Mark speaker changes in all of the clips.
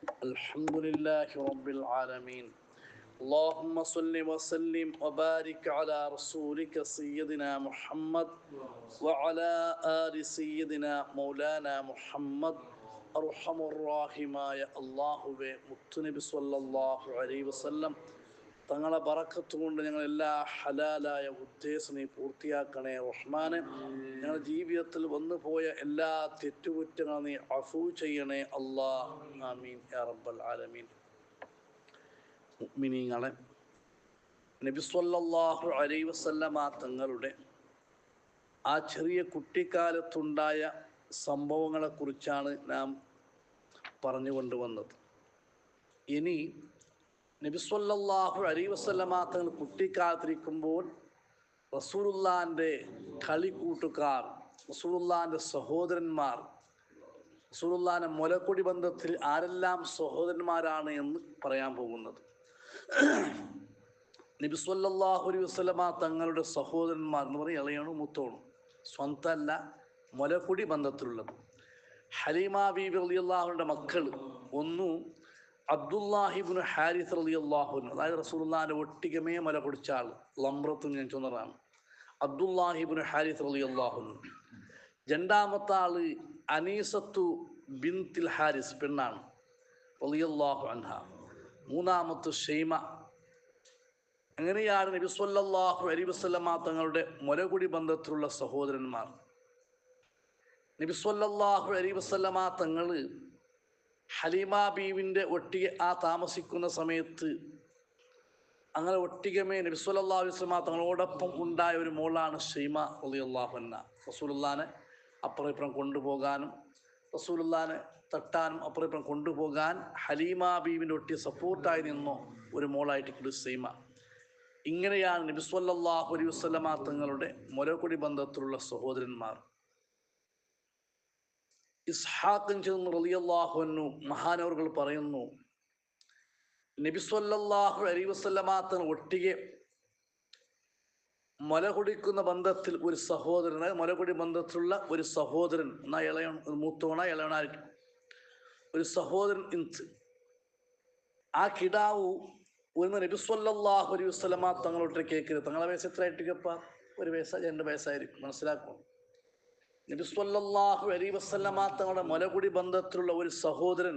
Speaker 1: الحمد لله رب العالمين. اللهم صل وسلم وبارك على رسولك سيدنا محمد وعلى آل سيدنا مولانا محمد. അർഹമുറാഹിമായ അല്ലാഹുവേ, മുത്തുനബി സ്വല്ലല്ലാഹു അലൈഹി വസല്ലം തങ്ങളെ ബറക്കത്ത് കൊണ്ട് ഞങ്ങൾ എല്ലാ ഹലാലായ ഉദ്ദേശം നീ പൂർത്തിയാക്കണേ റഹ്മാനെ. ഞങ്ങളുടെ ജീവിതത്തിൽ വന്നു പോയ എല്ലാ തെറ്റുകുറ്റങ്ങളും നീ അഫൂ ചെയ്യണേ അല്ലാഹ്. ആമീൻ യാ റബ്ബൽ ആലമീൻ. മുഅ്മിനീങ്ങളെ, നബി സ്വല്ലല്ലാഹു അലൈഹി വസല്ലമ തങ്ങളുടെ ആ ചെറിയ കുട്ടിക്കാലത്തുണ്ടായ സംഭവങ്ങളെക്കുറിച്ചാണ് നാം പറഞ്ഞു കൊണ്ടുവന്നത്. ഇനി നബി സ്വല്ലല്ലാഹു അലൈഹി വസല്ലമ തങ്ങൾ കുട്ടിക്കാലത്തിരിക്കുമ്പോൾ റസൂലുള്ളാഹിൻ്റെ കളിക്കൂട്ടുകാർ, റസൂലുള്ളാഹിൻ്റെ സഹോദരന്മാർ, റസൂലുള്ളാഹിൻ്റെ മുലക്കുടി ബന്ധത്തിൽ ആരെല്ലാം സഹോദരന്മാരാണ് എന്ന് പറയാൻ പോകുന്നത്. നബി സ്വല്ലല്ലാഹു അലൈഹി വസല്ലമ തങ്ങളുടെ സഹോദരന്മാർ എന്ന് പറയും ഇളയണു മൂത്തോണു, സ്വന്തമല്ല, മുലക്കുടി ബന്ധത്തിലുള്ളത്. ഹലീമ ബീബി റളിയല്ലാഹുവിൻ്റെ മക്കൾ ഒന്നു അബ്ദുല്ലാഹിബ്നു ഹാരിസ് റളിയല്ലാഹു അൻഹു, അതായത് റസൂലുള്ളാഹിൻ്റെ ഒട്ടികമേ മുല കുടിച്ച ആൾ, ലംറത്ത് ഞാൻ ചൊന്നതാണ് അബ്ദുല്ലാഹിബ്നു ഹാരിസ് റളിയല്ലാഹു അൻഹു. രണ്ടാമത്തെ ആള് അനീസത്തു ബിൻതിൽ ഹാരിസ്, പെണ്ണാണ്, റളിയല്ലാഹു അൻഹ. മൂന്നാമത്തെ ഷൈമ. അങ്ങനെയാണ് നബി സ്വല്ലല്ലാഹു അലൈഹി വസല്ലമ തങ്ങളുടെ മുലകുടി ബന്ധത്തിലുള്ള സഹോദരന്മാർ. നബി സ്വല്ലല്ലാഹു അലൈഹി വസല്ലമ തങ്ങൾ ഹലീമ ബീവിൻ്റെ ഒട്ടിക താമസിക്കുന്ന സമയത്ത് അങ്ങനെ ഒട്ടികമേ നബി സ്വല്ലല്ലാഹു അലൈഹി വസല്ലമ തങ്ങളോടൊപ്പം ഉണ്ടായ ഒരു മോളാണ് ഷൈമ റളിയല്ലാഹു അൻഹ. റസൂലുള്ളാഹിനെ അപ്പുറം ഇപ്പുറം കൊണ്ടുപോകാനും റസൂലുള്ളാഹിനെ തട്ടാനും അപ്പുറം ഇപ്പുറം കൊണ്ടുപോകാൻ ഹലീമ ബീവിൻ്റെ ഒട്ടിയ സപ്പോർട്ടായി നിന്നോ ഒരു മോളായിട്ട് ഷൈമ. ഇങ്ങനെയാണ് നബി സ്വല്ലല്ലാഹു അലൈഹി വസല്ലമ തങ്ങളുടെ മുലകുടി ബന്ധത്തിലുള്ള സഹോദരന്മാർ. ഇസ്ഹാഖ് റളിയല്ലാഹു അൻഹു മഹാനവറുകൾ പറയുന്നു, നബി സ്വല്ലല്ലാഹു അലൈഹി വസല്ലമ തങ്ങൾ ഒട്ടിಗೆ മുല കുടിക്കുന്ന ബന്ധത്തിൽ ഒരു സഹോദരൻ, മുലകുടി ബന്ധത്തിലുള്ള ഒരു സഹോദരൻ, എന്നാ ഇളയ മൂത്തോണ ഇളയണായിരിക്കും, ഒരു സഹോദരൻ ഇൻത്ത്. ആ കിടാവു ഒന്ന് നബി സ്വല്ലല്ലാഹു അലൈഹി വസല്ലമ തങ്ങളോട്ട് കേൾക്കരുത്. തങ്ങളെ വയസ്സ് എത്ര ആയിട്ടിരിക്കപ്പ? 1 വയസ്സ് 2 വയസ്സായിരിക്കും, മനസ്സിലാക്കും. നബി സ്വല്ലല്ലാഹു അലൈഹി വസല്ലമ തങ്ങളുടെ മുലകുടി ബന്ധത്തിലുള്ള ഒരു സഹോദരൻ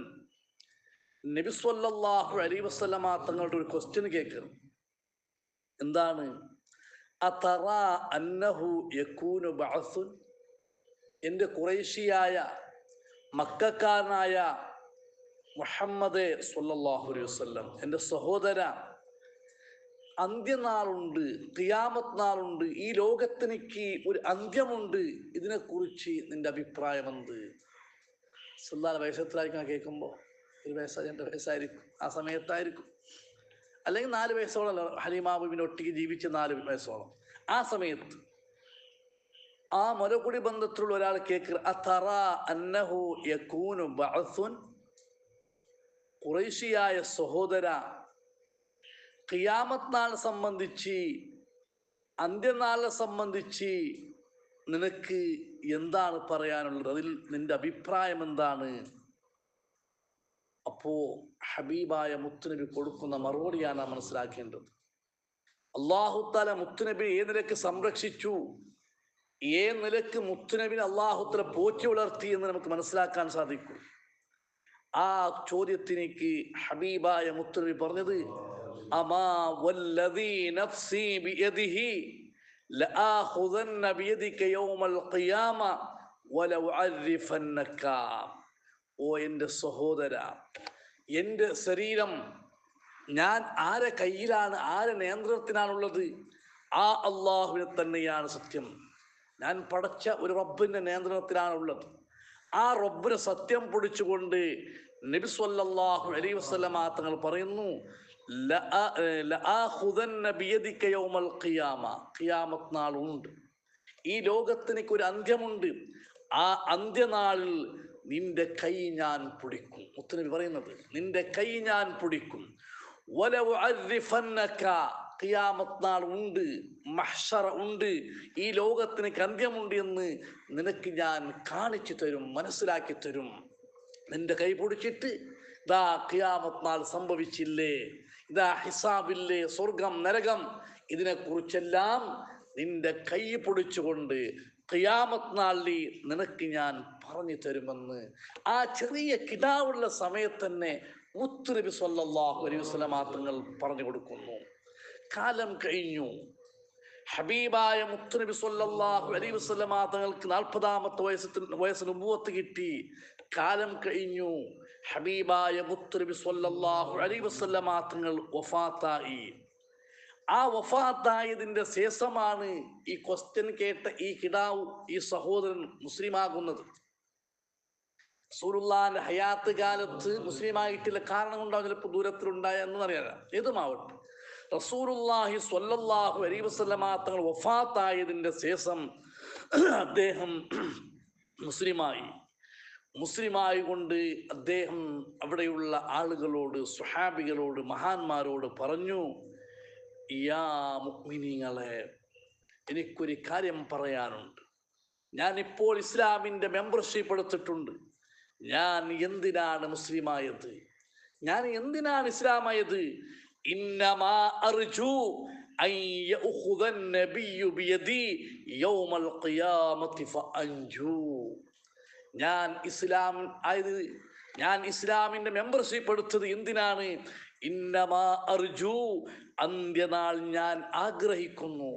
Speaker 1: നബി സ്വല്ലല്ലാഹു അലൈഹി വസല്ലമ തങ്ങളുടെ ഒരു ക്വസ്റ്റ്യൻ കേൾക്കണം. എന്താണ്? അതറാ അന്നഹു യകൂനു ബഅസുൻ, എൻ്റെ ഖുറൈശിയായ മക്കക്കാരനായ മുഹമ്മദ് സ്വല്ലല്ലാഹു അലൈഹി വസല്ലം, എൻ്റെ സഹോദര, അന്ത്യനാളുണ്ട്, ഖിയാമത്ത് നാളുണ്ട്, ഈ ലോകത്തിനിക്ക് ഒരു അന്ത്യമുണ്ട്, ഇതിനെക്കുറിച്ച് നിന്റെ അഭിപ്രായം എന്ത്? സല്ലല്ലാഹു അലൈഹി വസല്ലം കേൾക്കുമ്പോൾ 1 വയസ്സ് 2 വയസ്സായിരിക്കും, ആ സമയത്തായിരിക്കും, അല്ലെങ്കിൽ 4 വയസ്സോളം ഹലീമ ബീവിൻ്റെ ഒട്ടിക്ക് ജീവിച്ച് 4 വയസ്സോളം. ആ സമയത്ത് ആ മുലകുടി ബന്ധത്തിലുള്ള ഒരാൾ കേൾക്കുക, അതറാ അന്നഹു യകൂനു ബഅസുൻ, ഖുറൈശിയായ സഹോദര, ഖിയാമത്ത് നാളെ സംബന്ധിച്ച്, അന്ത്യനാളെ സംബന്ധിച്ച് നിനക്ക് എന്താണ് പറയാനുള്ളത്? അതിൽ നിന്റെ അഭിപ്രായം എന്താണ്? അപ്പോ ഹബീബായ മുത്തുനബി കൊടുക്കുന്ന മറുപടിയാണ് നാം മനസ്സിലാക്കേണ്ടത്. അല്ലാഹു തആല മുത്തുനബി ഏത് നിലക്ക് സംരക്ഷിച്ചു, ഏത് നിലക്ക് മുത്തുനബിനെ അല്ലാഹു തആല പോറ്റി വളർത്തി എന്ന് നമുക്ക് മനസ്സിലാക്കാൻ സാധിക്കും. ആ ചോദ്യത്തിലേക്ക് ഹബീബായ മുത്തുനബി പറഞ്ഞത്, അമാ വല്ലദീ നഫ്സി ബിയദിഹി ലആഖുദന്ന ബിയദിക യൗമൽ ഖിയാമ വലഉഅരിഫന്നക. ഓ എൻ്റെ സഹോദര, എൻ്റെ ശരീരം ഞാൻ ആരെ കയ്യിലാണ്, ആരെ നിയന്ത്രണത്തിനാണുള്ളത്? ആ അള്ളാഹുവിനെ തന്നെയാണ് സത്യം. ഞാൻ പടച്ച ഒരു റബ്ബിൻ്റെ നിയന്ത്രണത്തിലാണുള്ളത്. ആ റബ്ബിനെ സത്യം പൊടിച്ചുകൊണ്ട് നബി സ്വല്ലല്ലാഹു അലൈഹി വസല്ലമ തങ്ങൾ പറയുന്നു, ലആഖുദന്ന ബിയദിക യൗമൽ ഖിയാമ, ഖിയാമത്ത് നാളുണ്ട്, ഈ ലോകത്തിനൊക്കെ ഒരു അന്ത്യമുണ്ട്, ആ അന്ത്യനാളിൽ നിന്റെ കൈ ഞാൻ പിടിക്കും. മുത്തുനബി പറയുന്നത്, നിന്റെ കൈ ഞാൻ പിടിക്കും. വലഉഅരിഫന്നക, ഖിയാമത്ത് നാൾ ഉണ്ട്, മഹ്ശറ ഉണ്ട്, ഈ ലോകത്തിന് അന്ത്യമുണ്ട് എന്ന് നിനക്ക് ഞാൻ കാണിച്ചു തരും, മനസ്സിലാക്കി തരും. നിന്റെ കൈ പിടിച്ചിട്ട് ഇതാ ഖിയാമത്ത് നാൾ സംഭവിച്ചില്ലേ, ഇതാ ഹിസാബില്ലേ, സ്വർഗം നരകം, ഇതിനെക്കുറിച്ചെല്ലാം നിന്റെ കൈ പൊടിച്ചുകൊണ്ട് ഖിയാമത്ത് നാളിൽ നിനക്ക് ഞാൻ പറഞ്ഞു തരുമെന്ന് ആ ചെറിയ കിടാവുള്ള സമയത്ത് തന്നെ മുത്തുനബി സ്വല്ലല്ലാഹു അലൈഹി വസല്ലം തങ്ങൾ പറഞ്ഞു കൊടുക്കുന്നു. കാലം കഴിഞ്ഞു. ഹബീബായ മുത്തുനബി സ്വല്ലല്ലാഹു അലൈഹി വസല്ലം തങ്ങൾക്ക് 40-ാമത്തെ വയസ്സിൽ നുബുവത്ത് കിട്ടി. കാലം കഴിഞ്ഞു. ഹബീബായ മുത്തുനബി സ്വല്ലല്ലാഹു അലൈഹി വസല്ലം തങ്ങൾ വഫാത്തായി. ആ വഫാത്തായതിന്റെ ശേഷമാണ് ഈ ക്വസ്റ്റ്യൻ കേട്ട ഈ കിടാവ്, ഈ സഹോദരൻ മുസ്ലിമാകുന്നത്. റസൂലുള്ളാഹിന്റെ ഹയാത്ത് കാലത്ത് മുസ്ലിമായിട്ടില്ല, കാരണം കൊണ്ടാവും ചിലപ്പോൾ ദൂരത്തിലുണ്ടായ എന്നറിയാം. ഏതുമാവട്ടെ, റസൂലുള്ളാഹി സ്വല്ലല്ലാഹു അലൈഹി വസല്ലം തങ്ങൾ വഫാത്തായതിന്റെ ശേഷം അദ്ദേഹം മുസ്ലിമായി കൊണ്ട് അദ്ദേഹം അവിടെയുള്ള ആളുകളോട്, സ്വഹാബികളോട്, മഹാന്മാരോട് പറഞ്ഞു, യാ മുഅ്മിനീങ്ങളെ, എനിക്കൊരു കാര്യം പറയാനുണ്ട്. ഞാനിപ്പോൾ ഇസ്ലാമിന്റെ മെമ്പർഷിപ്പ് എടുത്തിട്ടുണ്ട്. ഞാൻ എന്തിനാണ് മുസ്ലിമായത്? ഞാൻ എന്തിനാണ് ഇസ്ലാമായത്? ഇന്നമാ അർജു അൻ യഅഖുദൻ നബിയ്യു ബിയദി യൗമൽ ഖിയാമത്തി ഫഅൻജു. ഞാൻ ഇസ്ലാമിന്റെ മെമ്പർഷിപ്പ് എടുത്തത് എന്തിനാണ്? ഇന്നമാ അർജു, അന്ത്യനാൾ ഞാൻ ആഗ്രഹിക്കുന്നു,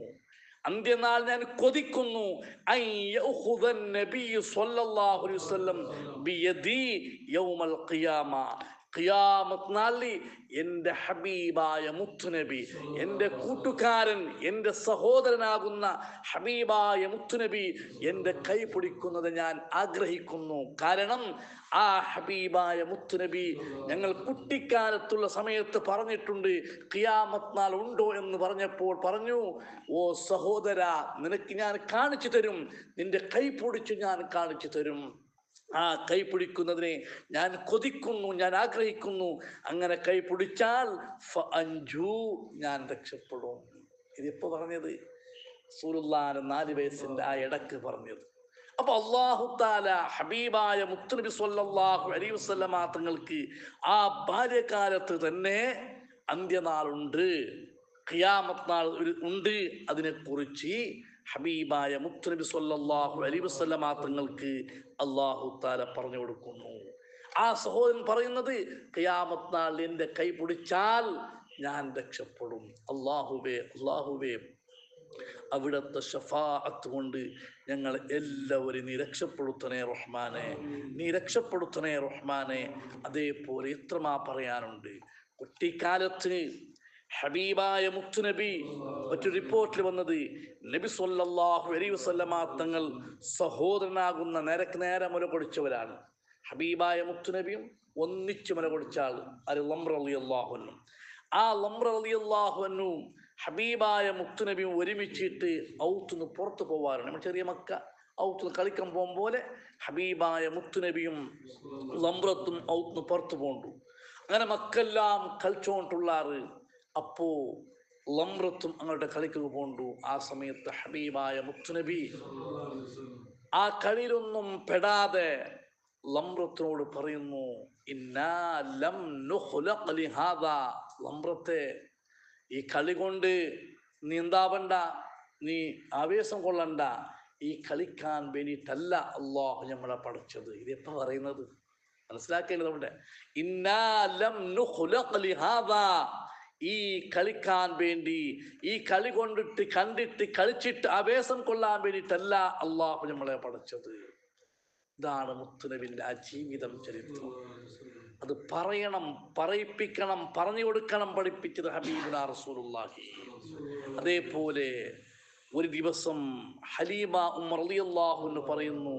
Speaker 1: അന്ത്യനാൾ ഞാൻ കൊതിക്കുന്നു. അൻ യഅഖുദൻ നബിയ്യു സ്വല്ലല്ലാഹു അലൈഹി വസല്ലം ബിയദി യൗമൽ ഖിയാമ. ഖിയാമത്ത് നാളിൽ എൻ്റെ ഹബീബായ മുത്തുനബി, എൻ്റെ കൂട്ടുകാരൻ, എൻ്റെ സഹോദരനാകുന്ന ഹബീബായ മുത്തുനബി എൻ്റെ കൈ പിടിക്കുന്നത് ഞാൻ ആഗ്രഹിക്കുന്നു. കാരണം ആ ഹബീബായ മുത്തുനബി ഞങ്ങൾ കുട്ടിക്കാലത്തുള്ള സമയത്ത് പറഞ്ഞിട്ടുണ്ട്, ഖിയാമത്ത് നാൾ ഉണ്ടോ എന്ന് പറഞ്ഞപ്പോൾ പറഞ്ഞു, ഓ സഹോദര, നിനക്ക് ഞാൻ കാണിച്ചു തരും, നിന്റെ കൈ പിടിച്ച് ഞാൻ കാണിച്ചു തരും. ആ കൈ പിടിക്കുന്നതിനെ ഞാൻ കൊതിക്കുന്നു, ഞാൻ ആഗ്രഹിക്കുന്നു. അങ്ങനെ കൈ പിടിച്ചാൽ ഫഅൻജു, ഞാൻ രക്ഷപ്പെടും. ഇതിപ്പോ പറഞ്ഞത് റസൂലുള്ളാഹിന്റെ 4 വയസ്സിന്റെ ആ ഇടക്ക് പറഞ്ഞത്. അപ്പൊ അല്ലാഹു തആല ഹബീബായ മുത്തുനബി സ്വല്ലല്ലാഹു അലൈഹി വസല്ലം തങ്ങൾക്ക് ആ ബാല്യകാലത്ത് തന്നെ അന്ത്യനാളുണ്ട്, ഖിയാമത്ത് നാൾ ഉണ്ട്. അതിനെക്കുറിച്ച് ഹബീബായ മുത്തുനബി സ്വല്ലല്ലാഹു അലൈഹി വസല്ലം തങ്ങൾക്ക് അല്ലാഹു തആല പറഞ്ഞു കൊടുക്കുന്നു. ആ സഹോദരൻ പറയുന്നത്, ഖിയാമത്ത് നാൾ എൻ്റെ കൈ പിടിച്ചാൽ ഞാൻ രക്ഷപ്പെടും. അല്ലാഹുവേ, അവിടുത്തെ ശഫാഅത്ത് കൊണ്ട് ഞങ്ങൾ എല്ലാവരും നീ രക്ഷപ്പെടുത്തണേ റഹ്മാനെ, നീ രക്ഷപ്പെടുത്തണേ റഹ്മാനെ. അതേപോലെ എത്രമാ പറയാനുണ്ട്. കുട്ടിക്കാലത്ത് ഹബീബായ മുത്തുനബി, മറ്റൊരു റിപ്പോർട്ടിൽ വന്നത്, നബി സ്വല്ലല്ലാഹു അലൈഹി വസല്ലം തങ്ങൾ സഹോദരനാകുന്ന നേരെ മുല കൊടിച്ചവരാണ്. ഹബീബായ മുത്തുനബിയും ഒന്നിച്ച് മുല കൊടിച്ച ആൾ ലംറ റളിയല്ലാഹു അൻഹു. ആ ലംറ റളിയല്ലാഹു അൻഹു ഹബീബായ മുത്തുനബിയും ഒരുമിച്ചിട്ട് ഔത്തുനിന്ന് പുറത്തു പോവാറുണ്ട്. നമ്മൾ ചെറിയ മക്ക ഔത്തുനിന്ന് കളിക്കാൻ പോകും പോലെ ഹബീബായ മുത്തുനബിയും ലംറത്തും ഔത്തുനിന്ന് പുറത്തു പോകണ്ടു. അങ്ങനെ മക്കെല്ലാം കളിച്ചോണ്ടുള്ളാറ്. അപ്പോ ലംറത്തും അങ്ങോട്ട് കളിക്കുക പോണ്ടു. ആ സമയത്ത് ഹബീബായ മുത്തുനബി ആ കളിയിലൊന്നും പെടാതെ ലംറത്തിനോട് പറയുന്നു, ഇന്നാ ലം നുഖ്ലഖ ലിഹാദാ. ലംറത്തെ, ഈ കളി കൊണ്ട് നീ എന്താവണ്ട, നീ ആവേശം കൊള്ളണ്ട. ഈ കളിക്കാൻ വേണ്ടിയിട്ടല്ല അല്ലാഹു നമ്മളെ പഠിച്ചത്. ഇതെപ്പോ പറയുന്നത് മനസ്സിലാക്കേണ്ടതുണ്ട്. ഇന്നാ ലം നുഖ്ലഖ ലിഹാദാ. ഈ കളിക്കാൻ വേണ്ടി, ഈ കളി കൊണ്ടിട്ട് കണ്ടിട്ട് കളിച്ചിട്ട് ആവേശം കൊള്ളാൻ വേണ്ടിയിട്ടല്ല അല്ലാഹു നമ്മളെ പഠിച്ചത്. ഇതാണ് മുത്തുനബിന്റെ ആ ജീവിതം, ചരിത്രം. അത് പറയണം, പറയിപ്പിക്കണം, പറഞ്ഞു കൊടുക്കണം, പഠിപ്പിച്ചത് ഹബീബുനാ റസൂലുള്ളാഹി. അതേപോലെ ഒരു ദിവസം ഹലീമ ഉമ്മർ റളിയല്ലാഹു അൻഹ പറയുന്നു,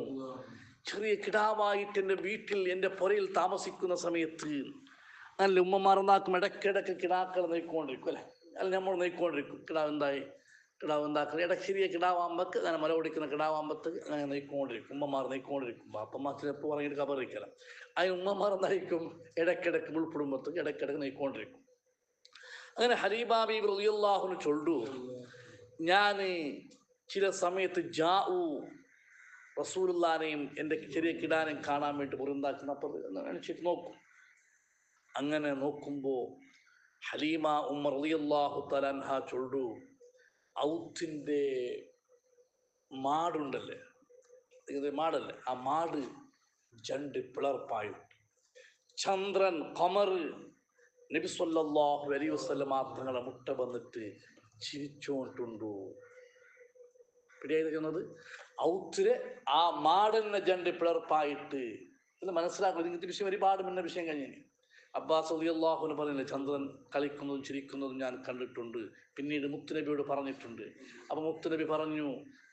Speaker 1: ചെറിയ കിടാവായിട്ട് എൻ്റെ വീട്ടിൽ, എൻ്റെ പുരയിൽ താമസിക്കുന്ന സമയത്ത് നല്ല ഉമ്മമാർ എന്താക്കും, ഇടയ്ക്കിടയ്ക്ക് കിടാക്കൾ നോക്കിക്കൊണ്ടിരിക്കും അല്ലെ, അല്ല നമ്മൾ നോക്കിക്കൊണ്ടിരിക്കും. കിടാവ് എന്താക്കണം, ഇടയ്ക്ക് ചെറിയ കിടാവാകുമ്പക്ക് അങ്ങനെ മുല ഓടിക്കുന്ന കിടാവാകുമ്പത്തേക്ക് അങ്ങനെ നോക്കിക്കൊണ്ടിരിക്കും, ഉമ്മമാർ നോക്കിക്കൊണ്ടിരിക്കും. അപ്പന്മാർ ചിലപ്പോൾ പറഞ്ഞിട്ട് കബറിക്കണം. അതിന് ഉമ്മമാർ എന്തായിരിക്കും, ഇടയ്ക്കിടയ്ക്ക് ഉൾപ്പെടുമ്പോഴത്തേക്ക് ഇടയ്ക്കിടയ്ക്ക് നോക്കിക്കൊണ്ടിരിക്കും. അങ്ങനെ ഹലീമ ബീബി റളിയല്ലാഹു അൻഹ ചൊല്ലു, ഞാൻ ചില സമയത്ത് റസൂലുള്ളാഹിനെയും എൻ്റെ ചെറിയ കിടാനെയും കാണാൻ വേണ്ടി പുറന്താക്കുന്ന, അപ്പം എണിച്ചിട്ട് നോക്കും. അങ്ങനെ നോക്കുമ്പോൾ ഹലീമ ഉമ്മർ റളിയല്ലാഹു തആല അൻഹ ചൊല്ലു, ഔത്തിന്റെ മാടുണ്ടല്ലേ, ഇത് മാടല്ലേ, ആ മാട് രണ്ട് പിളർപ്പായും ചന്ദ്രൻ ഖമർ നബി സല്ലല്ലാഹു അലൈഹി വസല്ലം തങ്ങളെ മുട്ട വന്നിട്ട് ചിരിച്ചോണ്ടുണ്ടു. പിടിയായിരിക്കുന്നത് ഔത്തിലെ ആ മാടന്നെ രണ്ട് പിളർപ്പായിട്ട് ഇത് മനസ്സിലാക്കുന്നത്. ഇങ്ങനത്തെ വിഷയം ഒരുപാട് മുന്ന വിഷയം കഴിഞ്ഞു. അബ്ബാസ് റളിയല്ലാഹു അൻഹു പറയുന്നത് ചന്ദ്രൻ കളിക്കുന്നതും ചിരിക്കുന്നതും ഞാൻ കണ്ടിട്ടുണ്ട്, പിന്നീട് മുത്തുനബിയോട് പറഞ്ഞിട്ടുണ്ട്. അപ്പൊ മുത്തുനബി പറഞ്ഞു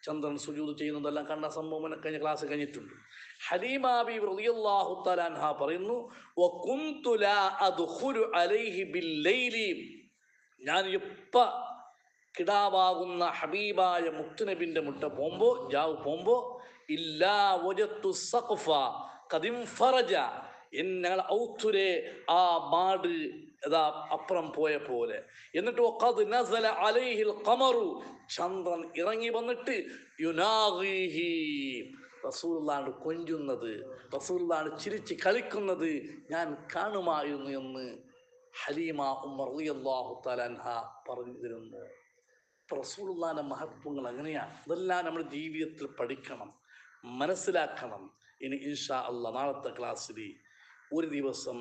Speaker 1: ചന്ദ്രൻ സുജൂദ് ചെയ്യുന്നതെല്ലാം കണ്ട സംഭവം കഴിഞ്ഞ ക്ലാസ് കഴിഞ്ഞിട്ടുണ്ട്. ഹലീമ ബീവി റളിയല്ലാഹു തആല അൻഹ പറയുന്നു, വകുന്തു ലാ അദ്ഖുലു അലൈഹി ബില്ലൈലി, ഞാൻ എപ്പ കിടാവാകുന്ന ഹബീബായ മുത്തുനബിന്റെ മുട്ട പോകുമ്പോ ഇല്ലാ വജത്തു സഖഫ ഖദിം ഫറജ, ഞങ്ങൾ ഔത്തുരെ ആ മാട് അതാ അപ്പുറം പോയ പോലെ. എന്നിട്ട് ഖദ് നസല അലൈഹിൽ ഖമറു, ചന്ദ്രൻ ഇറങ്ങി വന്നിട്ട് യുനാഗിഹി, റസൂലുള്ളാഹി കൊഞ്ചുന്നത്, റസൂലുള്ളാഹി ചിരിച്ച് കളിക്കുന്നത് ഞാൻ കാണുമായിരുന്നു എന്ന് ഹലീമ ഉമ്മർ റളിയല്ലാഹു തആല അൻഹ പറഞ്ഞു തരുന്നു. റസൂലുള്ളാഹിന്റെ മഹത്വങ്ങൾ അങ്ങനെയാണ്. അതെല്ലാം നമ്മൾ ജീവിതത്തിൽ പഠിക്കണം, മനസ്സിലാക്കണം. ഇനി ഇൻഷാ അല്ലാഹ് നാളത്തെ ക്ലാസ്സിൽ ഒരു ദിവസം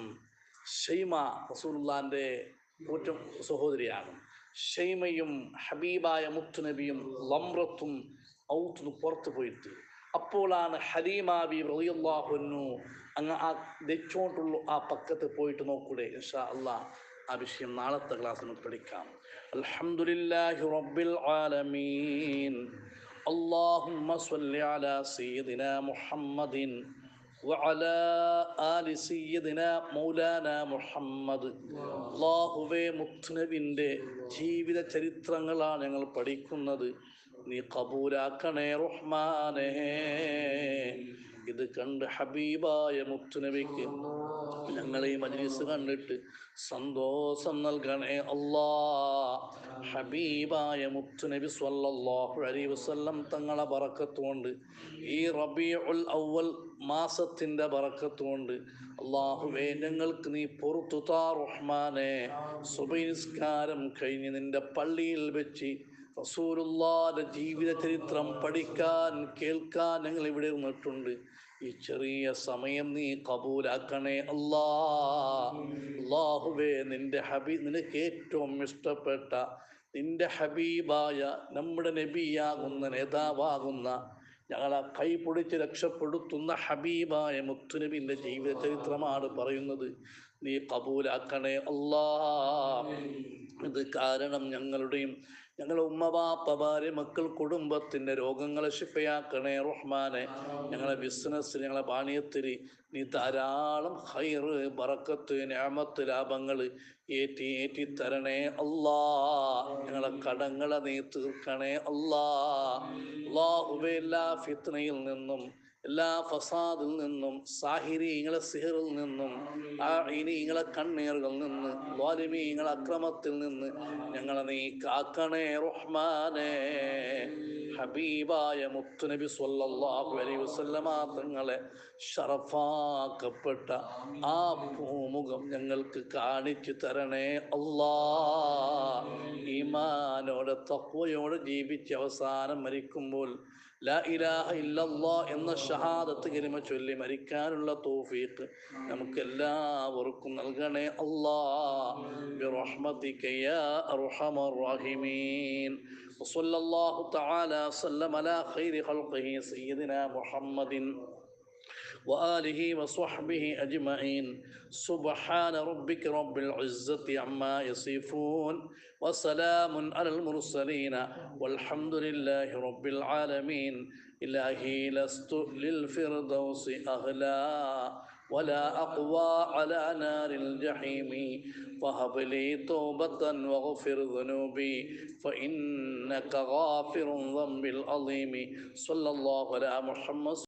Speaker 1: ഷൈമ റസൂലുള്ളാഹിന്റെ ഏറ്റവും സഹോദരിയാണ്. ഷൈമയും ഹബീബായ മുത്തുനബിയും ലംറത്തും ഔത്തും പുറത്തു പോയിട്ട്, അപ്പോഴാണ് ഹലീമ ബീവി റളിയല്ലാഹു അൻഹു അങ്ങ് ആ ദച്ചോണ്ടുള്ള ആ പക്കത്ത് പോയിട്ട് നോക്കൂടെ. ഇൻഷാ അല്ലാഹ് ആ വിഷയം നാളത്തെ ക്ലാസ്സിൽ നമുക്ക് പഠിക്കാം. അൽഹംദുലില്ലാഹി റബ്ബിൽ ആലമീൻ. അല്ലാഹുമ്മ സ്വല്ലി അലാ സയ്യിദിനാ മുഹമ്മദിൻ വഅലാ ആലി സയ്യിദിനാ മൗലാനാ മുഹമ്മദ്. അല്ലാഹുവേ, മുത്തുനബിന്റെ ജീവിത ചരിത്രങ്ങളാണ് ഞങ്ങൾ പഠിക്കുന്നത്, നീ കബൂലാക്കണേ റഹ്മാനേ. ഇത് കണ്ട് ഹബീബായ മുത്തുനബിക്ക് ഞങ്ങൾ ഈ മജ്ലിസ് കണ്ടിട്ട് സന്തോഷം നൽകണേ അല്ലാ. ഹബീബായ മുത്തുനബി സ്വല്ലല്ലാഹു അലൈഹി വസല്ലം തങ്ങളെ ബറക്കത്ത് കൊണ്ട്, ഈ റബീഉൽ അവ്വൽ മാസത്തിന്റെ ബറക്കത്ത് കൊണ്ട് അല്ലാഹുവേ ഞങ്ങൾക്ക് നീ പൊറുത്തു താ റഹ്മാനേ. സുബഹി നിസ്കാരം കഴിഞ്ഞ് നിന്റെ പള്ളിയിൽ വെച്ച് റസൂലുള്ളാഹിന്റെ ജീവിത ചരിത്രം പഠിക്കാൻ കേൾക്കാൻ ഞങ്ങൾ ഇവിടെ നിന്നിട്ടുണ്ട്. ഈ ചെറിയ സമയം നീ കബൂലാക്കണേ അല്ലാ. അല്ലാഹുവേ, നിനക്ക് ഏറ്റവും ഇഷ്ടപ്പെട്ട നിന്റെ ഹബീബായ നമ്മുടെ നബിയാകുന്ന നേതാവാകുന്ന ഞങ്ങളെ കൈപിടിച്ച് രക്ഷപ്പെടുത്തുന്ന ഹബീബായ മുത്തുനബിന്റെ ജീവിത ചരിത്രമാണ് പറയുന്നത്. നീ കബൂലാക്കണേ അല്ലാ. ഇത് കാരണം ഞങ്ങളുടെ ഉമ്മ ഭാര്യ മക്കൾ കുടുംബത്തിന്റെ രോഗങ്ങളെ ശിഫയാക്കണേ റഹ്മാനെ. ഞങ്ങളെ ബിസിനസ് ഞങ്ങളെ പാനീയത്തിൽ നീ ധാരാളം ഖൈറ് ബറക്കത്ത് നിഅമത്ത് ലാഭങ്ങൾ ഏറ്റി തരണേ അല്ലാ. ഞങ്ങളെ കടങ്ങളെ നീ തീർക്കണേ അല്ലാ. അല്ലാഹുവേ, എല്ലാ ഫിത്നയിൽ നിന്നും എല്ലാ ഫസാദിൽ നിന്നും സാഹിരീങ്ങളെ സിഹറിൽ നിന്നും ആഇനീങ്ങളെ കണ്ണീറുകളിൽ നിന്ന് ളാലിമീങ്ങളെ അക്രമത്തിൽ നിന്ന് ഞങ്ങളെ നീ കാക്കണേ റഹ്മാനേ. ഹബീബായ മുത്തുനബി സ്വല്ലല്ലാഹു അലൈഹി വസല്ലമ തങ്ങളെ ശറഫാക്കപ്പെട്ട ആ പൂമുഖം ഞങ്ങൾക്ക് കാണിച്ചു തരണേ അല്ലാ. ഈമാനോടെ തഖ്വയോടെ ജീവിച്ച് അവസാനം മരിക്കുമ്പോൾ ലാ ഇലാഹ ഇല്ലല്ലാഹ് എന്ന ഷഹാദത്ത് കലിമ ചൊല്ലി മരിക്കാനുള്ള തൗഫീഖ് നമുക്ക് എല്ലാവർക്കും നൽകണേ അല്ലാഹ്. ബിറഹ്മതിക യാ അർഹമർ റഹീമീൻ. വസല്ലല്ലാഹു തആല സല്ലമ അലാ ഖൈരി ഖൽഖിഹി സയ്യിദിനാ മുഹമ്മദിൻ وآله وصحبه أجمعين. سبحان ربك رب العزة عما يصفون وسلام على المرسلين والحمد لله رب العالمين. إلهي لست للفردوس أهلا ولا أقوى على نار الجحيم، فهب لي توبة واغفر ذنوبي فإنك غافر الذنب العظيم. صلى الله على محمد.